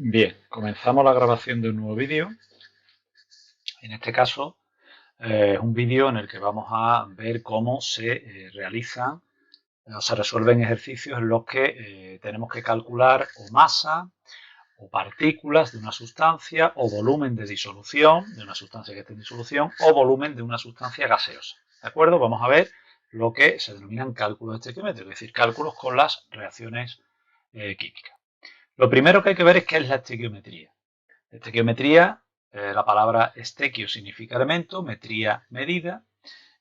Bien, comenzamos la grabación de un nuevo vídeo. En este caso, es un vídeo en el que vamos a ver cómo se realizan o se resuelven ejercicios en los que tenemos que calcular o masa o partículas de una sustancia o volumen de disolución de una sustancia que esté en disolución o volumen de una sustancia gaseosa. ¿De acuerdo? Vamos a ver lo que se denominan cálculos estequiométricos, es decir, cálculos con las reacciones químicas. Lo primero que hay que ver es qué es la estequiometría. Estequiometría, la palabra estequio significa elemento, metría medida,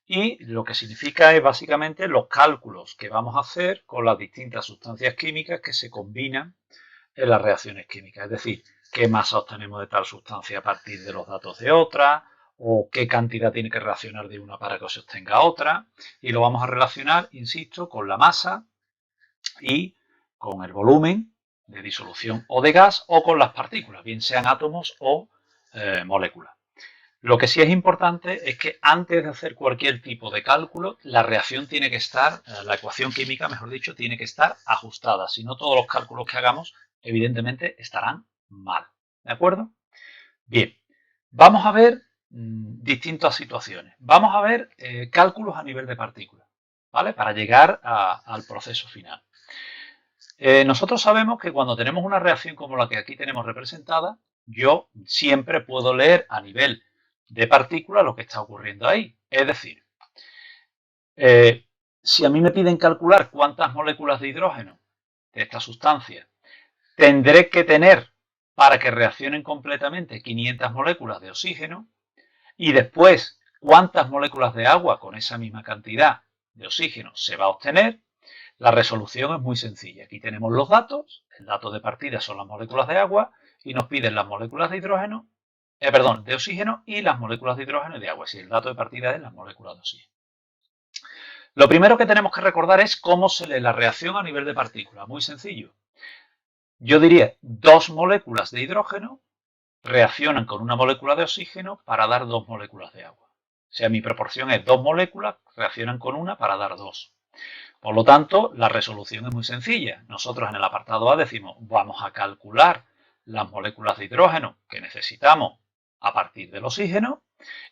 y lo que significa es básicamente los cálculos que vamos a hacer con las distintas sustancias químicas que se combinan en las reacciones químicas. Es decir, qué masa obtenemos de tal sustancia a partir de los datos de otra, o qué cantidad tiene que reaccionar de una para que se obtenga otra, y lo vamos a relacionar, insisto, con la masa y con el volumen de disolución o de gas o con las partículas, bien sean átomos o moléculas. Lo que sí es importante es que antes de hacer cualquier tipo de cálculo, la reacción tiene que estar, la ecuación química, mejor dicho, tiene que estar ajustada. Si no, todos los cálculos que hagamos, evidentemente, estarán mal. ¿De acuerdo? Bien, vamos a ver distintas situaciones. Vamos a ver cálculos a nivel de partículas, ¿vale? Para llegar al proceso final. Nosotros sabemos que cuando tenemos una reacción como la que aquí tenemos representada, yo siempre puedo leer a nivel de partícula lo que está ocurriendo ahí. Es decir, si a mí me piden calcular cuántas moléculas de hidrógeno de esta sustancia tendré que tener para que reaccionen completamente 500 moléculas de oxígeno y después cuántas moléculas de agua con esa misma cantidad de oxígeno se va a obtener, la resolución es muy sencilla. Aquí tenemos los datos, el dato de partida son las moléculas de agua y nos piden las moléculas de hidrógeno, de oxígeno y las moléculas de hidrógeno y de agua. Si el dato de partida es las moléculas de oxígeno. Lo primero que tenemos que recordar es cómo se lee la reacción a nivel de partícula. Muy sencillo. Yo diría dos moléculas de hidrógeno reaccionan con una molécula de oxígeno para dar dos moléculas de agua. O sea, mi proporción es dos moléculas reaccionan con una para dar dos. Por lo tanto, la resolución es muy sencilla. Nosotros en el apartado A decimos, vamos a calcular las moléculas de hidrógeno que necesitamos a partir del oxígeno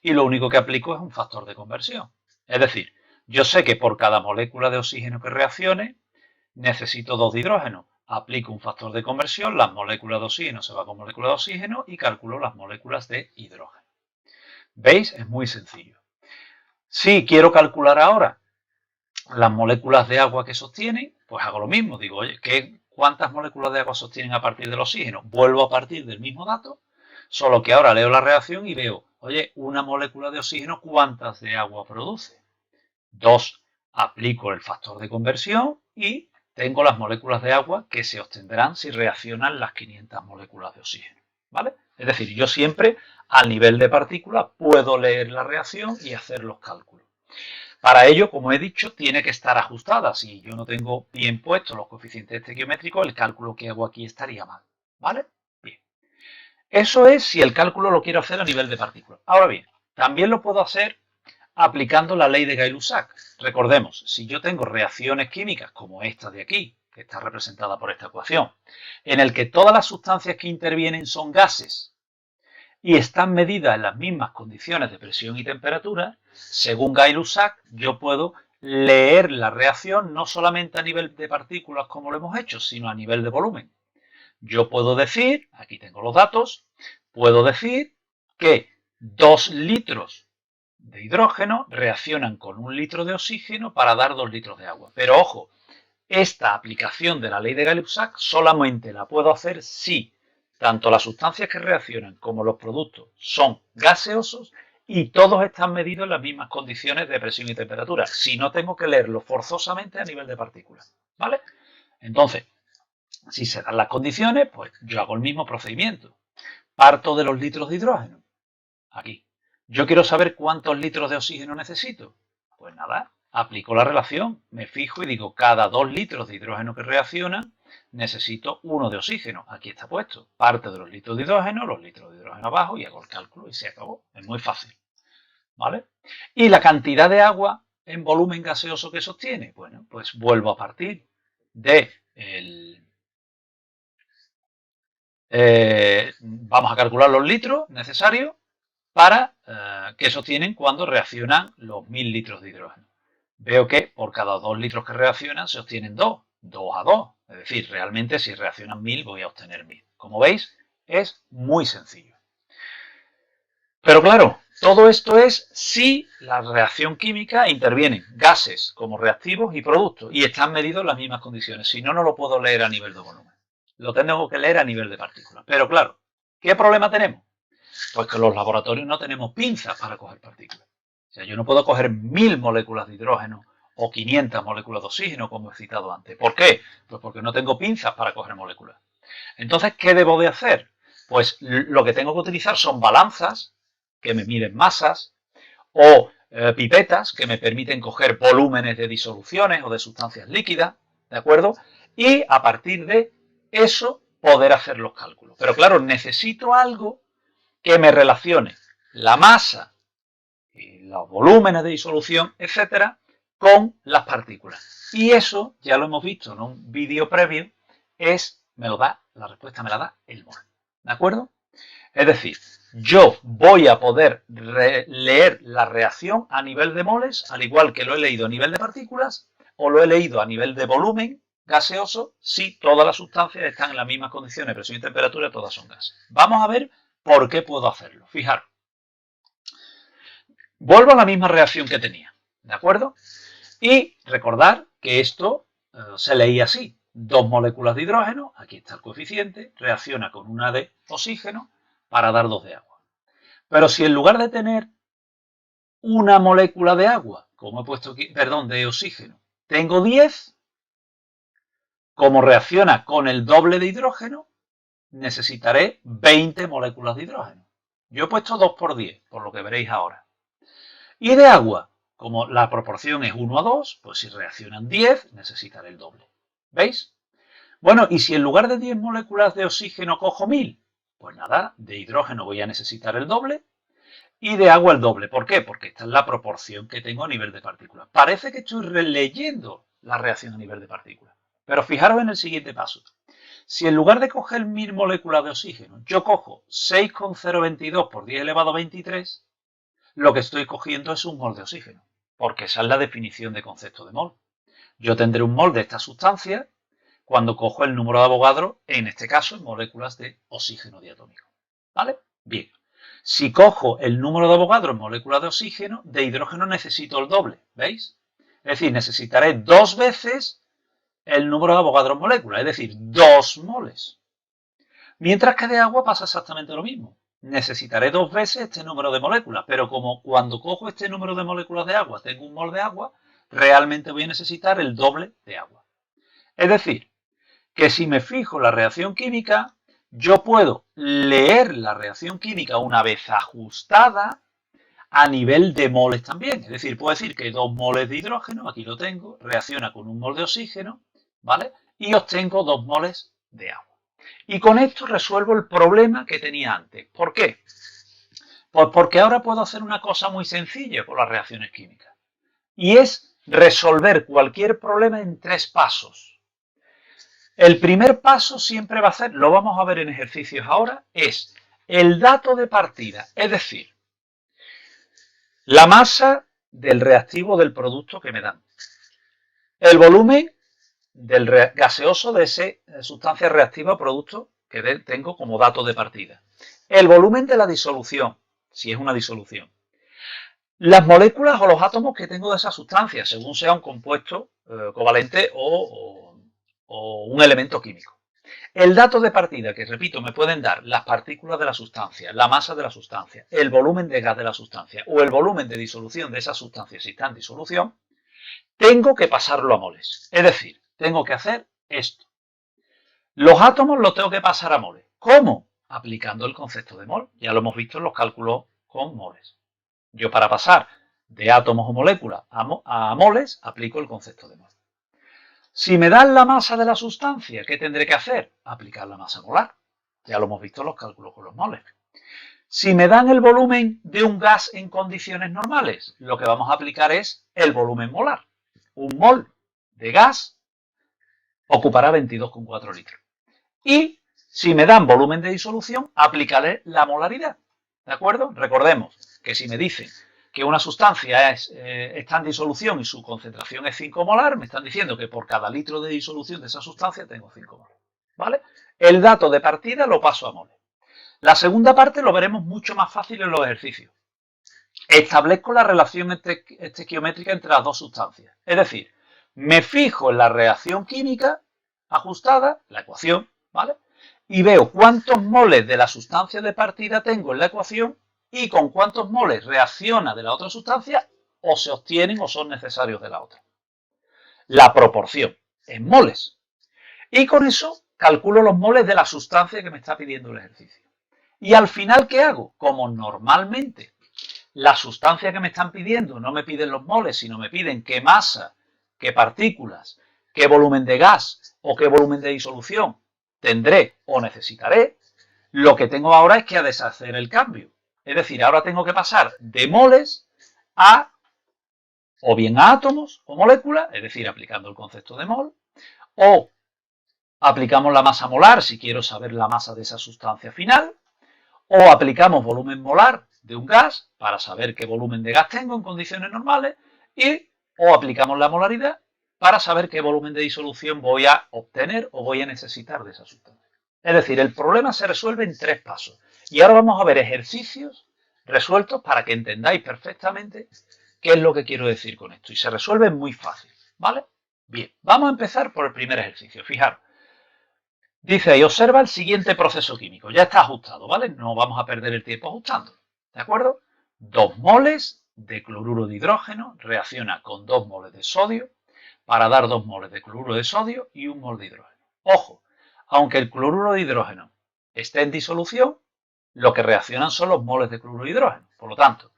y lo único que aplico es un factor de conversión. Es decir, yo sé que por cada molécula de oxígeno que reaccione, necesito dos de hidrógeno. Aplico un factor de conversión, las moléculas de oxígeno se van con moléculas de oxígeno y calculo las moléculas de hidrógeno. ¿Veis? Es muy sencillo. Si quiero calcular ahora las moléculas de agua que sostienen, pues hago lo mismo. Digo, oye, ¿cuántas moléculas de agua sostienen a partir del oxígeno? Vuelvo a partir del mismo dato, solo que ahora leo la reacción y veo, oye, una molécula de oxígeno, ¿cuántas de agua produce? Dos. Aplico el factor de conversión y tengo las moléculas de agua que se obtendrán si reaccionan las 500 moléculas de oxígeno. ¿Vale? Es decir, yo siempre al nivel de partícula puedo leer la reacción y hacer los cálculos. Para ello, como he dicho, tiene que estar ajustada. Si yo no tengo bien puestos los coeficientes estequiométricos, el cálculo que hago aquí estaría mal. ¿Vale? Bien. Eso es si el cálculo lo quiero hacer a nivel de partículas. Ahora bien, también lo puedo hacer aplicando la ley de Gay-Lussac. Recordemos, si yo tengo reacciones químicas como esta de aquí, que está representada por esta ecuación, en el que todas las sustancias que intervienen son gases y están medidas en las mismas condiciones de presión y temperatura, según Gay-Lussac, yo puedo leer la reacción no solamente a nivel de partículas como lo hemos hecho, sino a nivel de volumen. Yo puedo decir, aquí tengo los datos, puedo decir que 2 litros de hidrógeno reaccionan con 1 litro de oxígeno para dar 2 litros de agua. Pero ojo, esta aplicación de la ley de Gay-Lussac solamente la puedo hacer si tanto las sustancias que reaccionan como los productos son gaseosos y todos están medidos en las mismas condiciones de presión y temperatura. Si no, tengo que leerlo forzosamente a nivel de partículas. ¿Vale? Entonces, si se dan las condiciones, pues yo hago el mismo procedimiento. Parto de los litros de hidrógeno. Aquí. Yo quiero saber cuántos litros de oxígeno necesito. Pues nada, aplico la relación, me fijo y digo, cada 2 litros de hidrógeno que reaccionan, necesito 1 de oxígeno. Aquí está puesto. Parte de los litros de hidrógeno, los litros de hidrógeno abajo y hago el cálculo y se acabó. Es muy fácil. ¿Vale? Y la cantidad de agua en volumen gaseoso que sostiene. Bueno, pues vuelvo a partir de vamos a calcular los litros necesarios para que sostienen cuando reaccionan los 1000 litros de hidrógeno. Veo que por cada 2 litros que reaccionan se obtienen 2 a 2. Es decir, realmente si reaccionan 1000 voy a obtener 1000. Como veis, es muy sencillo. Pero claro, todo esto es si la reacción química intervienen gases como reactivos y productos y están medidos en las mismas condiciones. Si no, no lo puedo leer a nivel de volumen. Lo tengo que leer a nivel de partículas. Pero claro, ¿qué problema tenemos? Pues que en los laboratorios no tenemos pinzas para coger partículas. O sea, yo no puedo coger 1000 moléculas de hidrógeno o 500 moléculas de oxígeno, como he citado antes. ¿Por qué? Pues porque no tengo pinzas para coger moléculas. Entonces, ¿qué debo de hacer? Pues lo que tengo que utilizar son balanzas que me miden masas o pipetas que me permiten coger volúmenes de disoluciones o de sustancias líquidas, ¿de acuerdo? Y a partir de eso poder hacer los cálculos. Pero claro, necesito algo que me relacione la masa y los volúmenes de disolución, etcétera, con las partículas. Y eso, ya lo hemos visto en un vídeo previo, la respuesta me la da el mol. ¿De acuerdo? Es decir, yo voy a poder leer la reacción a nivel de moles, al igual que lo he leído a nivel de partículas, o lo he leído a nivel de volumen gaseoso, si todas las sustancias están en las mismas condiciones, presión y temperatura, todas son gases. Vamos a ver por qué puedo hacerlo. Fijaros. Vuelvo a la misma reacción que tenía, ¿de acuerdo? Y recordar que esto se leía así. 2 moléculas de hidrógeno, aquí está el coeficiente, reacciona con una de oxígeno para dar 2 de agua. Pero si en lugar de tener una molécula de agua, como he puesto aquí, perdón, de oxígeno, tengo 10, como reacciona con el doble de hidrógeno, necesitaré 20 moléculas de hidrógeno. Yo he puesto 2 por 10, por lo que veréis ahora. Y de agua, como la proporción es 1 a 2, pues si reaccionan 10, necesitaré el doble. ¿Veis? Bueno, y si en lugar de 10 moléculas de oxígeno cojo 1000, pues nada, de hidrógeno voy a necesitar el doble y de agua el doble. ¿Por qué? Porque esta es la proporción que tengo a nivel de partículas. Parece que estoy releyendo la reacción a nivel de partículas. Pero fijaros en el siguiente paso. Si en lugar de coger 1000 moléculas de oxígeno, yo cojo 6,022 por 10 elevado a 23, lo que estoy cogiendo es un mol de oxígeno, porque esa es la definición de concepto de mol. Yo tendré un mol de esta sustancia cuando cojo el número de Avogadro, en este caso, en moléculas de oxígeno diatómico. ¿Vale? Bien. Si cojo el número de Avogadro en moléculas de oxígeno, de hidrógeno necesito el doble, ¿veis? Es decir, necesitaré 2 veces el número de Avogadro en moléculas, es decir, 2 moles. Mientras que de agua pasa exactamente lo mismo. Necesitaré 2 veces este número de moléculas, pero como cuando cojo este número de moléculas de agua tengo un mol de agua, realmente voy a necesitar el doble de agua. Es decir, que si me fijo en la reacción química, yo puedo leer la reacción química una vez ajustada a nivel de moles también. Es decir, puedo decir que 2 moles de hidrógeno, aquí lo tengo, reacciona con un mol de oxígeno, ¿vale? Y obtengo 2 moles de agua. Y con esto resuelvo el problema que tenía antes. ¿Por qué? Pues porque ahora puedo hacer una cosa muy sencilla con las reacciones químicas. Y es resolver cualquier problema en 3 pasos. El primer paso siempre va a ser, lo vamos a ver en ejercicios ahora, es el dato de partida. Es decir, la masa del reactivo del producto que me dan. El volumen del gaseoso de esa sustancia reactiva o producto que tengo como dato de partida. El volumen de la disolución, si es una disolución. Las moléculas o los átomos que tengo de esa sustancia, según sea un compuesto covalente o un elemento químico. El dato de partida, que repito, me pueden dar las partículas de la sustancia, la masa de la sustancia, el volumen de gas de la sustancia o el volumen de disolución de esa sustancia si está en disolución, tengo que pasarlo a moles. Es decir, tengo que hacer esto. Los átomos los tengo que pasar a moles. ¿Cómo? Aplicando el concepto de mol. Ya lo hemos visto en los cálculos con moles. Yo para pasar de átomos o moléculas a moles aplico el concepto de mol. Si me dan la masa de la sustancia, ¿qué tendré que hacer? Aplicar la masa molar. Ya lo hemos visto en los cálculos con los moles. Si me dan el volumen de un gas en condiciones normales, lo que vamos a aplicar es el volumen molar. Un mol de gas ocupará 22,4 litros. Y Si me dan volumen de disolución, aplicaré la molaridad. ¿De acuerdo? Recordemos que si me dicen que una sustancia está en disolución y su concentración es 5 molar, me están diciendo que por cada litro de disolución de esa sustancia tengo 5 molar. ¿Vale? El dato de partida lo paso a moles. La segunda parte lo veremos mucho más fácil en los ejercicios. Establezco la relación estequiométrica entre las dos sustancias. Es decir, me fijo en la reacción química ajustada, la ecuación, ¿vale? Y veo cuántos moles de la sustancia de partida tengo en la ecuación y con cuántos moles reacciona de la otra sustancia o se obtienen o son necesarios de la otra. La proporción en moles. Y con eso calculo los moles de la sustancia que me está pidiendo el ejercicio. Y al final, ¿qué hago? Como normalmente la sustancia que me están pidiendo no me piden los moles, sino me piden qué masa, qué partículas, qué volumen de gas o qué volumen de disolución tendré o necesitaré, lo que tengo ahora es que deshacer el cambio. Es decir, ahora tengo que pasar de moles a o bien a átomos o moléculas, es decir, aplicando el concepto de mol, o aplicamos la masa molar si quiero saber la masa de esa sustancia final, o aplicamos volumen molar de un gas para saber qué volumen de gas tengo en condiciones normales o aplicamos la molaridad para saber qué volumen de disolución voy a obtener o voy a necesitar de esa sustancia. Es decir, el problema se resuelve en 3 pasos. Y ahora vamos a ver ejercicios resueltos para que entendáis perfectamente qué es lo que quiero decir con esto. Y se resuelve muy fácil, ¿vale? Bien, vamos a empezar por el primer ejercicio. Fijaros. Dice ahí, observa el siguiente proceso químico. Ya está ajustado, ¿vale? No vamos a perder el tiempo ajustando. ¿De acuerdo? 2 moles de cloruro de hidrógeno reacciona con 2 moles de sodio para dar 2 moles de cloruro de sodio y 1 mol de hidrógeno. Ojo, aunque el cloruro de hidrógeno esté en disolución, lo que reaccionan son los moles de cloruro de hidrógeno. Por lo tanto,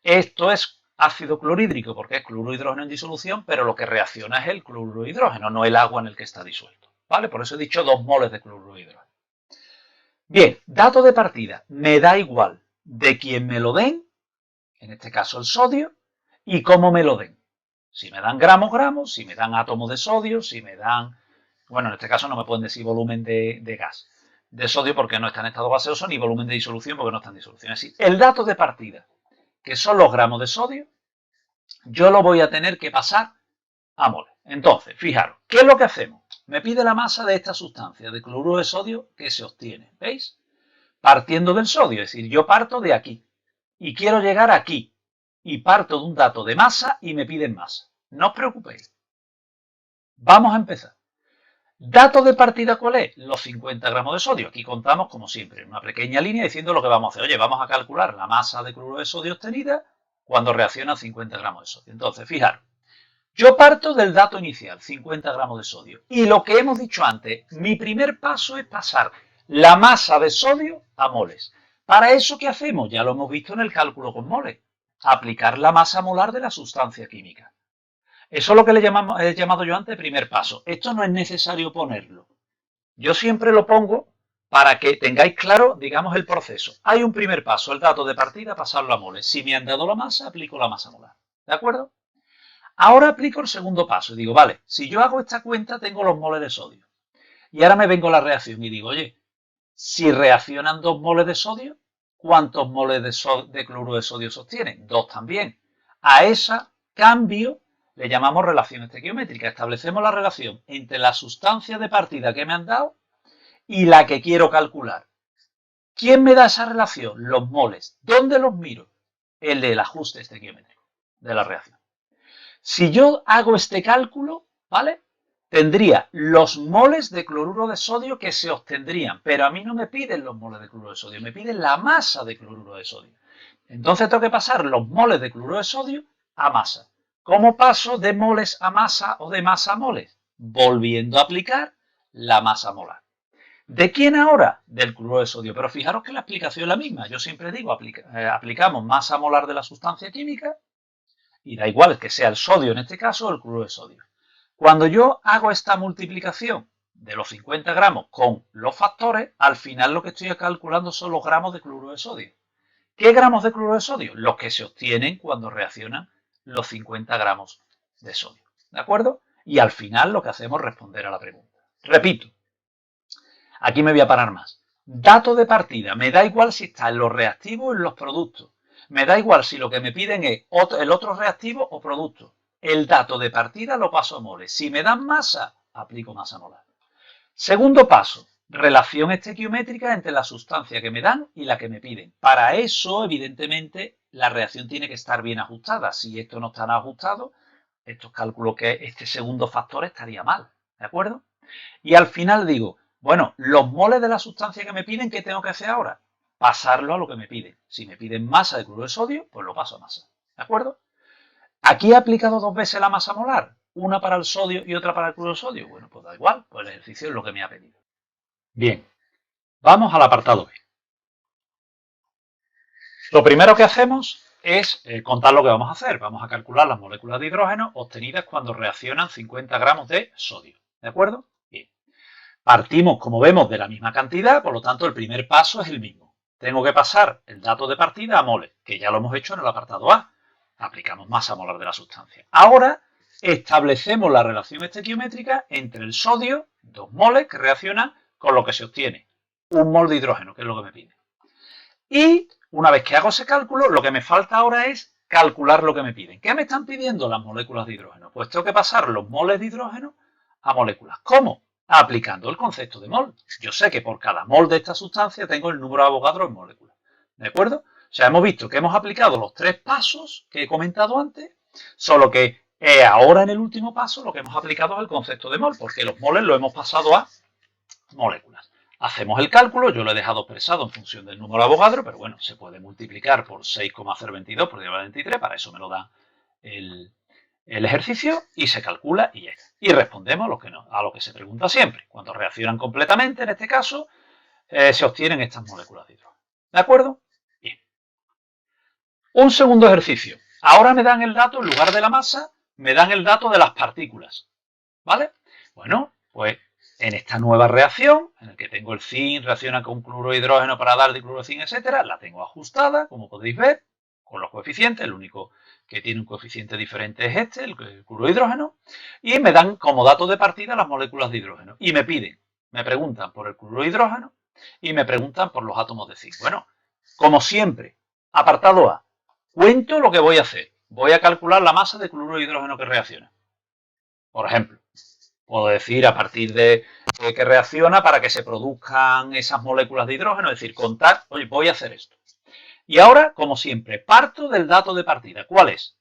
esto es ácido clorhídrico porque es cloruro de hidrógeno en disolución, pero lo que reacciona es el cloruro de hidrógeno, no el agua en el que está disuelto. ¿Vale? Por eso he dicho 2 moles de cloruro de hidrógeno. Bien, dato de partida. Me da igual de quién me lo den, en este caso el sodio, y cómo me lo den. Si me dan gramos, gramos, si me dan átomos de sodio, si me dan... Bueno, en este caso no me pueden decir volumen de gas de sodio porque no está en estado gaseoso, ni volumen de disolución porque no está en disolución. Es decir, el dato de partida, que son los gramos de sodio, yo lo voy a tener que pasar a moles. Entonces, fijaros, ¿qué es lo que hacemos? Me pide la masa de esta sustancia, de cloruro de sodio, que se obtiene. ¿Veis? Partiendo del sodio, es decir, yo parto de aquí y quiero llegar aquí y parto de un dato de masa y me piden masa. No os preocupéis. Vamos a empezar. ¿Dato de partida cuál es? Los 50 gramos de sodio. Aquí contamos, como siempre, en una pequeña línea diciendo lo que vamos a hacer. Oye, vamos a calcular la masa de cloruro de sodio obtenida cuando reacciona 50 gramos de sodio. Entonces, fijaros. Yo parto del dato inicial, 50 gramos de sodio. Y lo que hemos dicho antes, mi primer paso es pasar la masa de sodio a moles. Para eso, ¿qué hacemos? Ya lo hemos visto en el cálculo con moles. Aplicar la masa molar de la sustancia química. Eso es lo que he llamado yo antes primer paso. Esto no es necesario ponerlo. Yo siempre lo pongo para que tengáis claro, digamos, el proceso. Hay un primer paso, el dato de partida, pasarlo a moles. Si me han dado la masa, aplico la masa molar. ¿De acuerdo? Ahora aplico el segundo paso y digo, vale, si yo hago esta cuenta tengo los moles de sodio. Y ahora me vengo a la reacción y digo, oye, si reaccionan 2 moles de sodio, ¿cuántos moles de cloruro de sodio se obtienen? 2 también. A ese cambio le llamamos relación estequiométrica. Establecemos la relación entre la sustancia de partida que me han dado y la que quiero calcular. ¿Quién me da esa relación? Los moles. ¿Dónde los miro? El del ajuste estequiométrico de la reacción. Si yo hago este cálculo, ¿vale? Tendría los moles de cloruro de sodio que se obtendrían, pero a mí no me piden los moles de cloruro de sodio, me piden la masa de cloruro de sodio. Entonces tengo que pasar los moles de cloruro de sodio a masa. ¿Cómo paso de moles a masa o de masa a moles? Volviendo a aplicar la masa molar. ¿De quién ahora? Del cloruro de sodio. Pero fijaros que la explicación es la misma. Yo siempre digo, aplicamos masa molar de la sustancia química y da igual que sea el sodio en este caso o el cloruro de sodio. Cuando yo hago esta multiplicación de los 50 gramos con los factores, al final lo que estoy calculando son los gramos de cloruro de sodio. ¿Qué gramos de cloruro de sodio? Los que se obtienen cuando reaccionan los 50 gramos de sodio. ¿De acuerdo? Y al final lo que hacemos es responder a la pregunta. Repito, Aquí me voy a parar más. Dato de partida. Me da igual si está en los reactivos o en los productos. Me da igual si lo que me piden es el otro reactivo o producto. El dato de partida lo paso a moles. Si me dan masa, aplico masa molar. Segundo paso, relación estequiométrica entre la sustancia que me dan y la que me piden. Para eso, evidentemente, la reacción tiene que estar bien ajustada. Si esto no está ajustado, estos cálculos que este segundo factor estaría mal. ¿De acuerdo? Y al final digo, bueno, los moles de la sustancia que me piden, ¿qué tengo que hacer ahora? Pasarlo a lo que me piden. Si me piden masa de cloruro de sodio, pues lo paso a masa. ¿De acuerdo? Aquí he aplicado dos veces la masa molar, una para el sodio y otra para el cloruro de sodio. Bueno, pues da igual, pues el ejercicio es lo que me ha pedido. Bien, vamos al apartado B. Lo primero que hacemos es contar lo que vamos a hacer. Vamos a calcular las moléculas de hidrógeno obtenidas cuando reaccionan 50 gramos de sodio. ¿De acuerdo? Bien. Partimos, como vemos, de la misma cantidad, por lo tanto, el primer paso es el mismo. Tengo que pasar el dato de partida a moles, que ya lo hemos hecho en el apartado A. Aplicamos masa molar de la sustancia. Ahora establecemos la relación estequiométrica entre el sodio, 2 moles, que reaccionan con lo que se obtiene, 1 mol de hidrógeno, que es lo que me pide. Y una vez que hago ese cálculo, lo que me falta ahora es calcular lo que me piden. ¿Qué me están pidiendo las moléculas de hidrógeno? Pues tengo que pasar los moles de hidrógeno a moléculas. ¿Cómo? Aplicando el concepto de mol. Yo sé que por cada mol de esta sustancia tengo el número de Avogadro en moléculas. ¿De acuerdo? O sea, hemos visto que hemos aplicado los 3 pasos que he comentado antes, solo que ahora en el último paso lo que hemos aplicado es el concepto de mol, porque los moles lo hemos pasado a moléculas. Hacemos el cálculo, yo lo he dejado expresado en función del número de Avogadro, pero bueno, se puede multiplicar por 6,022 por 10 a la 23, para eso me lo da el ejercicio y se calcula y es. Y respondemos a lo que se pregunta siempre. Cuando reaccionan completamente, en este caso, se obtienen estas moléculas de hidrógeno. ¿De acuerdo? Bien. Un segundo ejercicio. Ahora me dan el dato, en lugar de la masa, me dan el dato de las partículas. ¿Vale? Bueno, pues en esta nueva reacción, en la que tengo el zinc, reacciona con cloruro de hidrógeno para dar dicloruro de zinc, etcétera, la tengo ajustada, como podéis ver, con los coeficientes. El único que tiene un coeficiente diferente es este, el cloruro de hidrógeno, y me dan como dato de partida las moléculas de hidrógeno. Y me preguntan por el cloruro de hidrógeno y me preguntan por los átomos de zinc. Bueno, como siempre, apartado A, cuento lo que voy a hacer. Voy a calcular la masa de cloruro de hidrógeno que reacciona. Por ejemplo, puedo decir a partir de que reacciona para que se produzcan esas moléculas de hidrógeno, es decir, contar, oye, voy a hacer esto. Y ahora, como siempre, parto del dato de partida. ¿Cuál es?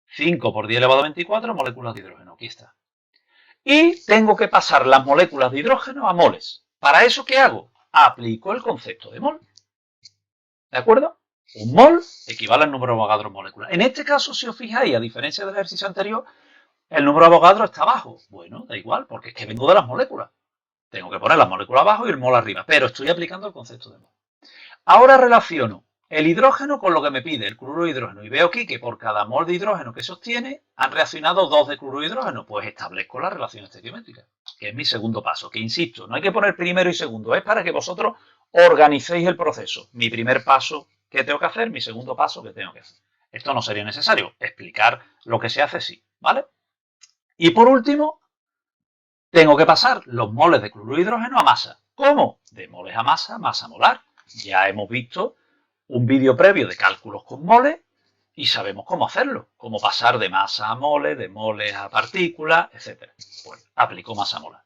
5 por 10 elevado a 24 moléculas de hidrógeno. Aquí está. Y tengo que pasar las moléculas de hidrógeno a moles. ¿Para eso qué hago? Aplico el concepto de mol. ¿De acuerdo? Un mol equivale al número de Avogadro en moléculas. En este caso, si os fijáis, a diferencia del ejercicio anterior, el número de Avogadro está abajo. Bueno, da igual, porque es que vengo de las moléculas. Tengo que poner las moléculas abajo y el mol arriba, pero estoy aplicando el concepto de mol. Ahora relaciono el hidrógeno con lo que me pide, el cloruro de hidrógeno. Y veo aquí que por cada mol de hidrógeno que se obtiene, han reaccionado 2 de cloruro de hidrógeno. Pues establezco la relación estequiométrica, que es mi segundo paso. Que insisto, no hay que poner primero y segundo, es para que vosotros organicéis el proceso. Mi primer paso, ¿qué tengo que hacer? Mi segundo paso, ¿qué tengo que hacer? Esto no sería necesario. Explicar lo que se hace, sí, ¿vale? Y por último, tengo que pasar los moles de cloruro de hidrógeno a masa. ¿Cómo? De moles a masa, masa molar. Ya hemos visto un vídeo previo de cálculos con moles y sabemos cómo hacerlo. Cómo pasar de masa a moles, de moles a partículas, etc. Pues aplico masa molar.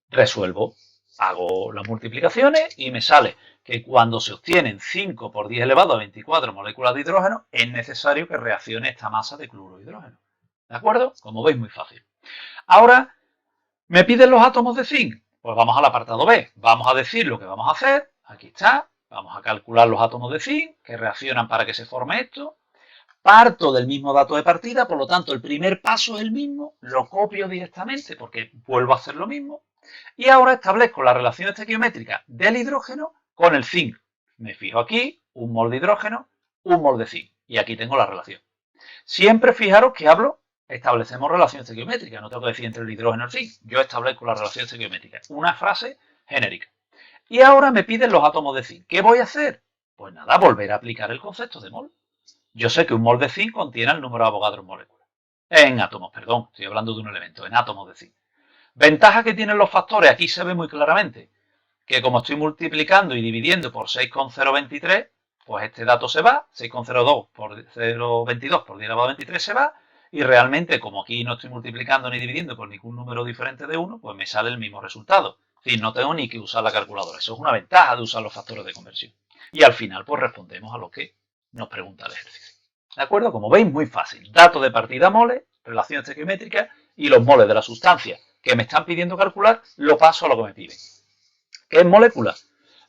Resuelvo. Hago las multiplicaciones y me sale que cuando se obtienen 5 por 10 elevado a 24 moléculas de hidrógeno, es necesario que reaccione esta masa de cloruro de hidrógeno. ¿De acuerdo? Como veis, muy fácil. Ahora, ¿me piden los átomos de zinc? Pues vamos al apartado B. Vamos a decir lo que vamos a hacer. Aquí está. Vamos a calcular los átomos de zinc que reaccionan para que se forme esto. Parto del mismo dato de partida, por lo tanto, el primer paso es el mismo. Lo copio directamente porque vuelvo a hacer lo mismo. Y ahora establezco la relación estequiométrica del hidrógeno con el zinc. Me fijo aquí, 1 mol de hidrógeno, 1 mol de zinc. Y aquí tengo la relación. Siempre fijaros que establecemos relación estequiométrica. No tengo que decir entre el hidrógeno y el zinc. Yo establezco la relación estequiométrica. Una frase genérica. Y ahora me piden los átomos de zinc. ¿Qué voy a hacer? Pues nada, volver a aplicar el concepto de mol. Yo sé que un mol de zinc contiene el número de Avogadro en moléculas. En átomos, perdón. Estoy hablando de un elemento, en átomos de zinc. Ventaja que tienen los factores, aquí se ve muy claramente. que como estoy multiplicando y dividiendo por 6,023, pues este dato se va, 6,02 por 0,22 por 10 elevado a 23 se va, y realmente como aquí no estoy multiplicando ni dividiendo por ningún número diferente de 1, pues me sale el mismo resultado. Es decir, no tengo ni que usar la calculadora. Eso es una ventaja de usar los factores de conversión. Y al final, pues respondemos a lo que nos pregunta el ejercicio. ¿De acuerdo? Como veis, muy fácil. Dato de partida moles, relación estequiométrica y los moles de la sustancia que me están pidiendo calcular, lo paso a lo que me piden. ¿Qué es molécula?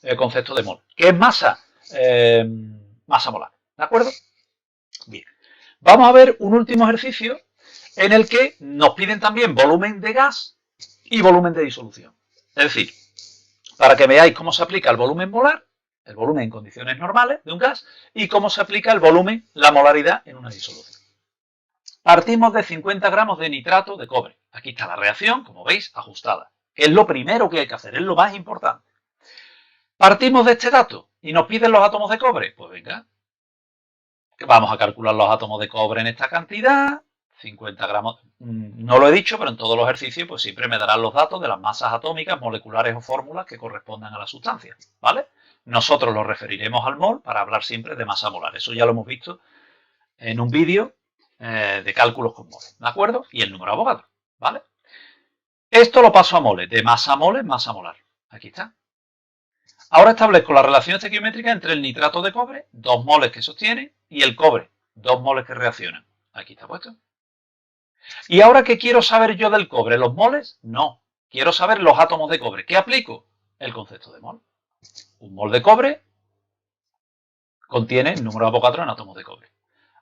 El concepto de mol. ¿Qué es masa? Masa molar. ¿De acuerdo? Bien. Vamos a ver un último ejercicio en el que nos piden también volumen de gas y volumen de disolución. Es decir, para que veáis cómo se aplica el volumen molar, el volumen en condiciones normales de un gas, y cómo se aplica el volumen, la molaridad en una disolución. Partimos de 50 gramos de nitrato de cobre. Aquí está la reacción, como veis, ajustada, que es lo primero que hay que hacer, es lo más importante. Partimos de este dato y nos piden los átomos de cobre. Pues venga, vamos a calcular los átomos de cobre en esta cantidad. 50 gramos, no lo he dicho, pero en todos los ejercicios pues siempre me darán los datos de las masas atómicas, moleculares o fórmulas que correspondan a la sustancia, ¿vale? Nosotros lo referiremos al mol para hablar siempre de masa molar. Eso ya lo hemos visto en un vídeo de cálculos con moles, ¿de acuerdo? Y el número de Avogadro, ¿vale? Esto lo paso a moles, de masa a moles, masa molar. Aquí está. Ahora establezco la relación estequiométrica entre el nitrato de cobre, 2 moles que sostiene, y el cobre, 2 moles que reaccionan. Aquí está puesto. ¿Y ahora qué quiero saber yo del cobre? ¿Los moles? No. Quiero saber los átomos de cobre. ¿Qué aplico? El concepto de mol. Un mol de cobre contiene el número de Avogadro en átomos de cobre.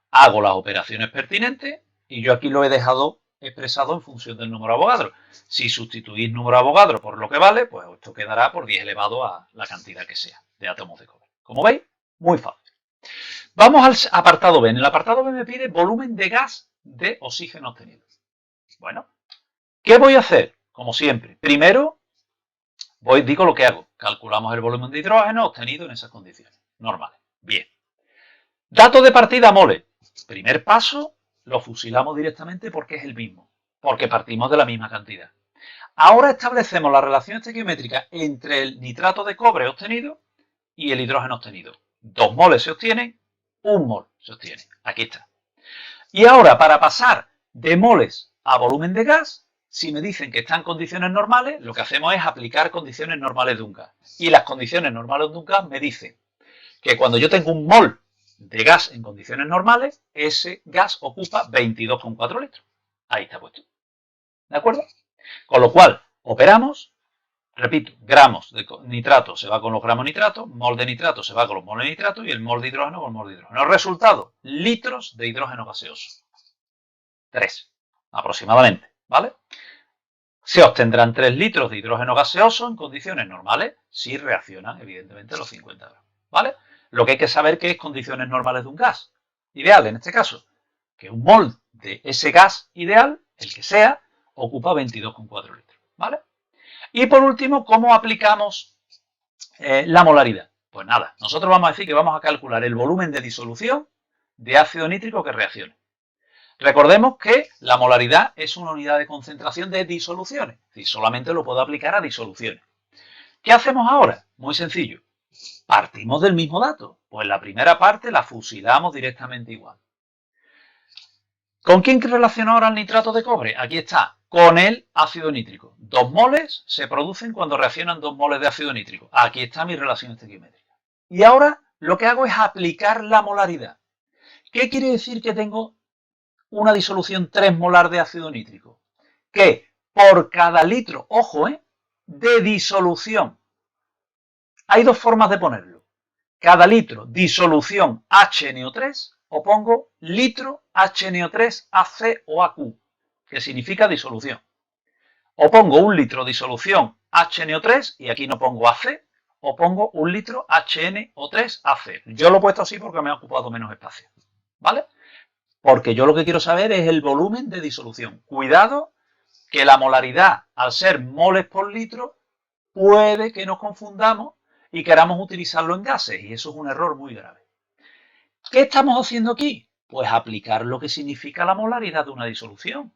Hago las operaciones pertinentes y yo aquí lo he dejado expresado en función del número de Avogadro. Si sustituís número de Avogadro por lo que vale, pues esto quedará por 10 elevado a la cantidad que sea de átomos de cobre. Como veis, muy fácil. Vamos al apartado B. En el apartado B me pide volumen de gas de oxígeno obtenido. Bueno, ¿qué voy a hacer? Como siempre, primero digo lo que hago. Calculamos el volumen de hidrógeno obtenido en esas condiciones normales. Bien. Dato de partida mole. Primer paso, lo fusilamos directamente porque es el mismo, porque partimos de la misma cantidad. Ahora establecemos la relación estequiométrica entre el nitrato de cobre obtenido y el hidrógeno obtenido. 2 moles se obtienen, 1 mol se obtiene. Aquí está. Y ahora, para pasar de moles a volumen de gas, si me dicen que está en condiciones normales, lo que hacemos es aplicar condiciones normales de un gas. Y las condiciones normales de un gas me dicen que cuando yo tengo un mol de gas en condiciones normales, ese gas ocupa 22,4 litros. Ahí está puesto. ¿De acuerdo? Con lo cual, operamos, repito, gramos de nitrato se va con los gramos de nitrato, mol de nitrato se va con los moles de nitrato y el mol de hidrógeno con el mol de hidrógeno. El resultado, litros de hidrógeno gaseoso. 3, aproximadamente, ¿vale? Se obtendrán 3 litros de hidrógeno gaseoso en condiciones normales si reaccionan, evidentemente, los 50 gramos, ¿vale? Lo que hay que saber que es condiciones normales de un gas ideal, en este caso, que un mol de ese gas ideal, el que sea, ocupa 22,4 litros, ¿vale? Y por último, ¿cómo aplicamos la molaridad? Pues nada, nosotros vamos a decir que vamos a calcular el volumen de disolución de ácido nítrico que reaccione. Recordemos que la molaridad es una unidad de concentración de disoluciones, es decir, solamente lo puedo aplicar a disoluciones. ¿Qué hacemos ahora? Muy sencillo. Partimos del mismo dato. Pues la primera parte la fusilamos directamente igual. ¿Con quién relaciona ahora el nitrato de cobre? Aquí está, con el ácido nítrico. 2 moles se producen cuando reaccionan 2 moles de ácido nítrico. Aquí está mi relación estequiométrica. Y ahora lo que hago es aplicar la molaridad. ¿Qué quiere decir que tengo una disolución 3 molar de ácido nítrico? Que por cada litro, ojo, de disolución, hay 2 formas de ponerlo. Cada litro disolución HNO3 o pongo litro HNO3 AC o AQ, que significa disolución. O pongo 1 litro disolución HNO3 y aquí no pongo AC, o pongo 1 litro HNO3 AC. Yo lo he puesto así porque me ha ocupado menos espacio, ¿vale? Porque yo lo que quiero saber es el volumen de disolución. Cuidado que la molaridad, al ser moles por litro, puede que nos confundamos y queramos utilizarlo en gases, y eso es un error muy grave. ¿Qué estamos haciendo aquí? Pues aplicar lo que significa la molaridad de una disolución.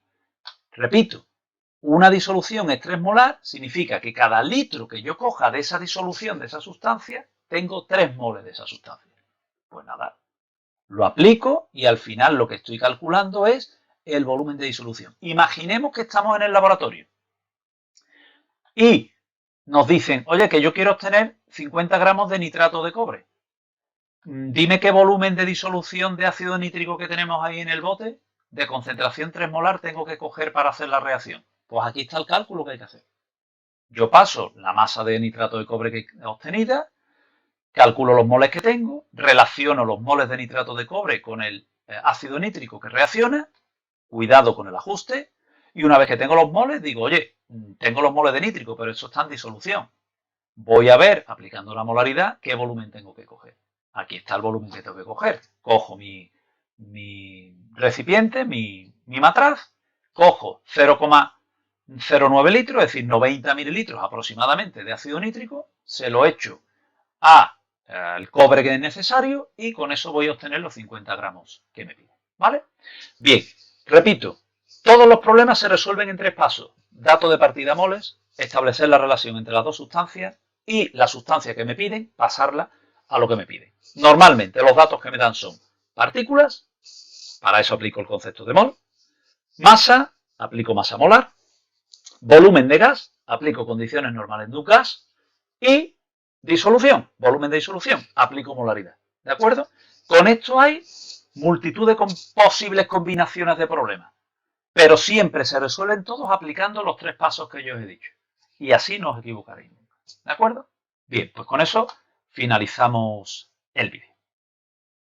Repito, una disolución es 3 molar, significa que cada litro que yo coja de esa disolución, de esa sustancia, tengo 3 moles de esa sustancia. Pues nada, lo aplico y al final lo que estoy calculando es el volumen de disolución. Imaginemos que estamos en el laboratorio y nos dicen, oye, que yo quiero obtener 50 gramos de nitrato de cobre. Dime qué volumen de disolución de ácido nítrico que tenemos ahí en el bote, de concentración 3 molar, tengo que coger para hacer la reacción. Pues aquí está el cálculo que hay que hacer. Yo paso la masa de nitrato de cobre que he obtenida, calculo los moles que tengo, relaciono los moles de nitrato de cobre con el ácido nítrico que reacciona, cuidado con el ajuste, y una vez que tengo los moles, digo, oye, tengo los moles de nítrico, pero eso está en disolución. Voy a ver, aplicando la molaridad, qué volumen tengo que coger. Aquí está el volumen que tengo que coger. Cojo mi recipiente, mi matraz, cojo 0,09 litros, es decir, 90 mililitros aproximadamente de ácido nítrico, se lo echo al cobre que es necesario y con eso voy a obtener los 50 gramos que me piden. ¿Vale? Bien, repito, todos los problemas se resuelven en 3 pasos. Dato de partida moles, establecer la relación entre las dos sustancias y la sustancia que me piden, pasarla a lo que me piden. Normalmente los datos que me dan son partículas, para eso aplico el concepto de mol, masa, aplico masa molar, volumen de gas, aplico condiciones normales de un gas y disolución, volumen de disolución, aplico molaridad. ¿De acuerdo? Con esto hay multitud de posibles combinaciones de problemas, pero siempre se resuelven todos aplicando los 3 pasos que yo os he dicho. Y así no os equivocaréis nunca. ¿De acuerdo? Bien, pues con eso finalizamos el vídeo.